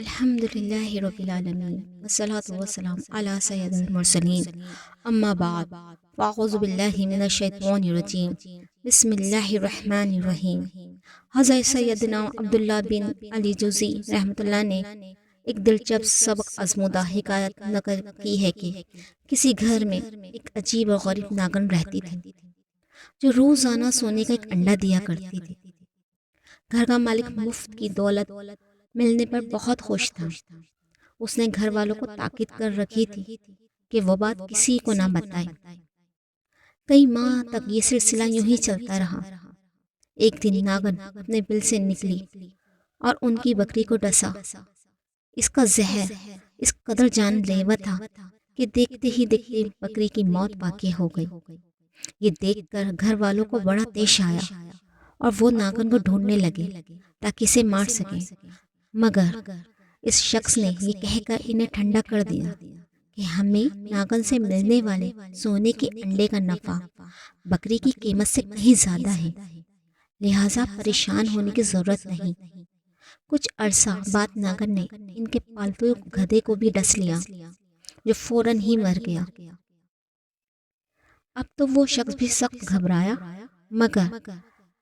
الحمد للہ رب العالمین والصلاة والسلام علی سید المرسلین اما بعد فاعوذ باللہ من الشیطان الرجیم بسم اللہ الرحمن الرحیم۔ حضرت سیدنا عبداللہ بن علی جوزی رحمۃ اللہ نے ایک دلچسپ سبق آزمودہ حکایت نقل کی ہے کہ کسی گھر میں ایک عجیب اور غریب ناگن رہتی تھی جو روزانہ سونے کا ایک انڈا دیا کرتی تھی۔ گھر کا مالک مفت کی دولت ملنے پر بہت خوش تھا۔ اس نے گھر والوں کو تاکید کر رکھی تھی کہ وہ بات کسی کو نہ بتائے۔ کئی ماہ تک یہ سلسلہ یوں ہی چلتا رہا۔ ایک دن ناگن اپنے بل سے نکلی اور ان کی بکری کو ڈسا۔ اس کا زہر اس قدر جان لیوا تھا کہ دیکھتے ہی دیکھتے بکری کی موت واقع ہو گئی۔ یہ دیکھ کر گھر والوں کو بڑا طیش آیا اور وہ ناگن کو ڈھونڈنے لگے تاکہ اسے مار سکیں، مگر اس شخص نے یہ کہہ کر انہیں ٹھنڈا کر دیا کہ ہمیں ناگن سے ملنے والے سونے کے انڈے کا نفع بکری کی قیمت سے کہیں زیادہ ہے، لہٰذا پریشان ہونے کی ضرورت نہیں۔ کچھ عرصہ بعد ناگن نے ان کے پالتو گدھے کو بھی ڈس لیا جو فوراً ہی مر گیا۔ اب تو وہ شخص بھی سخت گھبرایا، مگر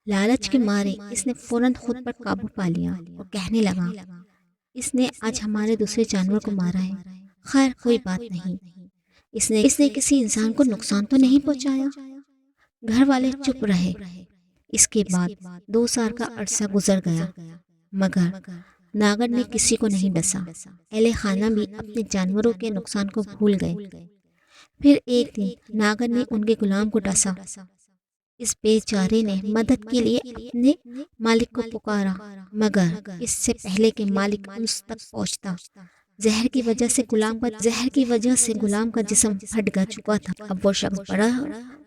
لالچ کے مارے اس نے فوراً خود پر قابو پا لیا اور کہنے لگا، اس نے آج ہمارے دوسرے جانور کو مارا ہے، خیر کوئی بات نہیں، اس نے کسی انسان کو نقصان تو نہیں پہنچایا۔ گھر والے چپ رہے۔ اس کے بعد 2 سال کا عرصہ گزر گیا، مگر ناگن نے کسی کو نہیں ڈسا۔ اہل خانہ بھی اپنے جانوروں کے نقصان کو بھول گئے۔ پھر ایک دن ناگن نے ان کے غلام کو ڈسا۔ اس بے چارے نے مدد کے لیے اپنے مالک کو پکارا، مگر اس سے پہلے کہ مالک اس تک پہنچتا زہر کی وجہ سے غلام کا جسم پھٹ چکا تھا۔ اب وہ شخص بڑا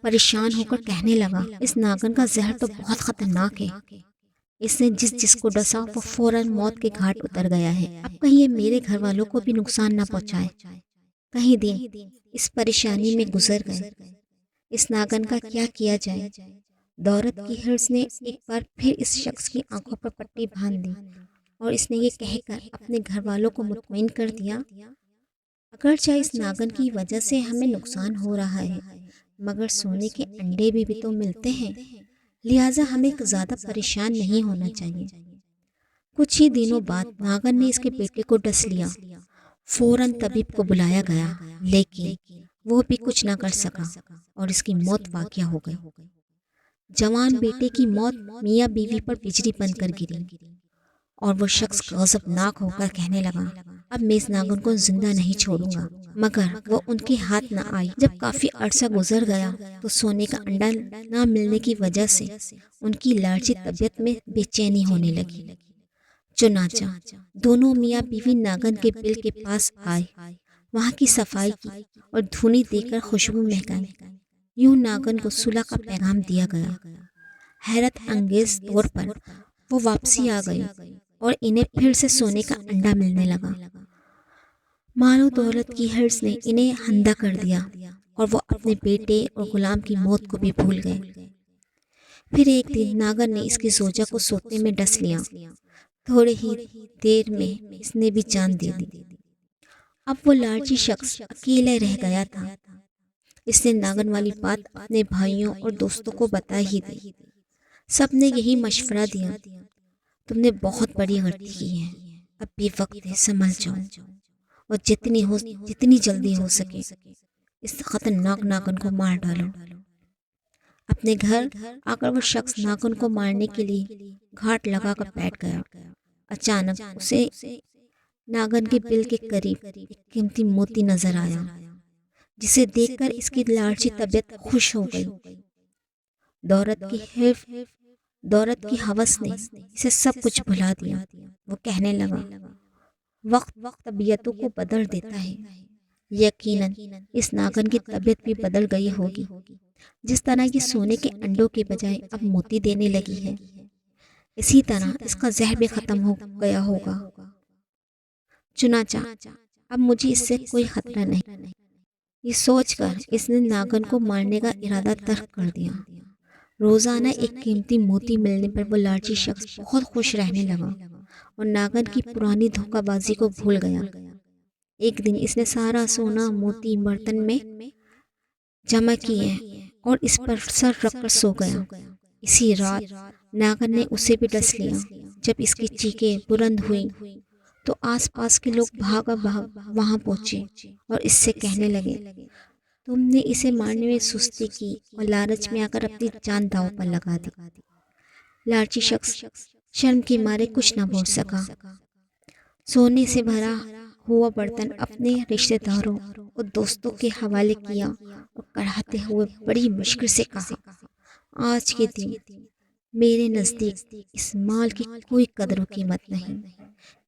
پریشان ہو کر کہنے لگا، اس ناگن کا زہر تو بہت خطرناک ہے، اس نے جس کو ڈسا وہ فوراً موت کے گھاٹ اتر گیا ہے۔ اب کہیں یہ میرے گھر والوں کو بھی نقصان نہ پہنچائے۔ کہیں دن اس پریشانی میں گزر گئے۔ اس ناگن کا کیا کیا جائے؟ دولت کی حرص نے ایک بار پھر اس شخص کی آنکھوں پر پٹی باندھ دی اور اس نے یہ کہہ کر اپنے گھر والوں کو مطمئن کر دیا، اگرچہ اس ناگن کی وجہ سے ہمیں نقصان ہو رہا ہے، مگر سونے کے انڈے بھی تو ملتے ہیں، لہٰذا ہمیں زیادہ پریشان نہیں ہونا چاہیے۔ کچھ ہی دنوں بعد ناگن نے اس کے بیٹے کو ڈس لیا۔ فوراً طبیب کو بلایا گیا، لیکن وہ بھی کچھ نہ کر سکا اور اس کی موت واقع ہو گئی۔ جوان بیٹے کی موت میاں بیوی پر بجلی بن کر گری اور وہ شخص غضبناک ہو کر کہنے لگا، اب میں اس ناگن کو زندہ نہیں چھوڑوں گا، مگر وہ ان کے ہاتھ نہ آئی۔ جب کافی عرصہ گزر گیا تو سونے کا انڈا نہ ملنے کی وجہ سے ان کی لالچی طبیعت میں بے چینی ہونے لگی۔ چنانچہ دونوں میاں بیوی ناگن کے بل کے پاس آئے، وہاں کی صفائی کی اور دھونی دے کر خوشبو مہکائی۔ یوں ناگن کو صلح کا پیغام دیا گیا۔ حیرت انگیز طور پر وہ واپسی آ گئی اور انہیں پھر سے سونے کا انڈا ملنے لگا۔ مال و دولت کی حرص نے انہیں اندھا کر دیا اور وہ اپنے بیٹے اور غلام کی موت کو بھی بھول گئے۔ پھر ایک دن ناگن نے اس کی زوجہ کو سوتے میں ڈس لیا۔ تھوڑے ہی دیر میں اس نے بھی جان دے دی۔ اب وہ لالچی شخص اکیلے رہ گیا تھا۔ اس نے ناگن والی بات اپنے بھائیوں اور دوستوں کو بتا ہی دی۔ سب نے یہی مشورہ دیا، تم نے بہت بڑی غلطی کی ہے، اب بھی وقت ہے، سنبھل جاؤ اور جتنی جلدی ہو سکے اس خطرناک ناگن کو مار ڈالو۔ اپنے گھر آ کر وہ شخص ناگن کو مارنے کے لیے گھاٹ لگا کر بیٹھ گیا۔ اچانک اسے ناگن کے بل کے قریب ایک قیمتی موتی نظر آیا، جسے دیکھ کر اس کی لالچی طبیعت خوش ہو گئی۔ دولت کی ہوس نے اسے سب کچھ بھلا دیا۔ وہ کہنے لگا، وقت طبیعتوں کو بدل دیتا ہے، یقیناً اس ناگن کی طبیعت بھی بدل گئی ہوگی، جس طرح یہ سونے کے انڈوں کے بجائے اب موتی دینے لگی ہے، اسی طرح اس کا زہر بھی ختم ہو گیا ہوگا۔ چنانچہ اب مجھے اس سے کوئی خطرہ نہیں۔ یہ سوچ کر اس نے ناگن کو مارنے کا ارادہ ترک کر دیا۔ روزانہ ایک قیمتی موتی ملنے پر وہ لالچی شخص بہت خوش رہنے لگا اور ناگن کی پرانی دھوکہ بازی کو بھول گیا۔ ایک دن اس نے سارا سونا موتی برتن میں جمع کیے اور اس پر سر رکھ کر سو گیا۔ اسی رات ناگن نے اسے بھی ڈس لیا۔ جب اس کی چیخیں بلند ہوئیں تو آس پاس کے لوگ بھاگا بھاگ وہاں پہنچے اور اس سے کہنے لگے، تم نے اسے مارنے میں سستی کی اور لالچ میں آ کر اپنی جان داؤ پر لگا دی۔ لالچی شخص شرم کے مارے کچھ نہ بول سکا۔ سونے سے بھرا ہوا برتن اپنے رشتہ داروں اور دوستوں کے حوالے کیا اور کڑھاتے ہوئے بڑی مشکل سے کہا، آج کے دن میرے نزدیک اس مال کی کوئی قدر و قیمت نہیں،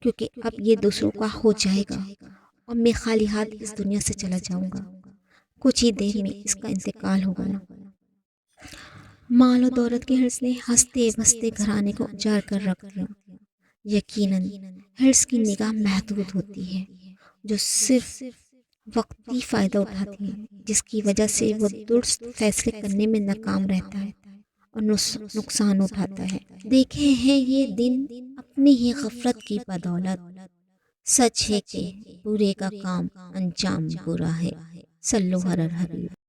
کیونکہ اب یہ دوسروں کا ہو جائے گا اور میں خالی ہاتھ اس دنیا سے چلا جاؤں گا۔ کچھ ہی دیر میں اس کا انتقال ہو گیا۔ مال و دولت کے حرص نے ہنستے بستے گھرانے کو اجاڑ کر رکھ دیا۔ یقیناً حرص کی نگاہ محدود ہوتی ہے، جو صرف وقتی فائدہ اٹھاتی ہے، جس کی وجہ سے وہ درست فیصلے کرنے میں ناکام رہتا ہے اور نقصان اٹھاتا ہے۔ دیکھے ہیں یہ دن اپنی ہی غفلت کی بدولت، سچ ہے کہ برے کا کام انجام برا ہے۔ صلو علی الحبیب۔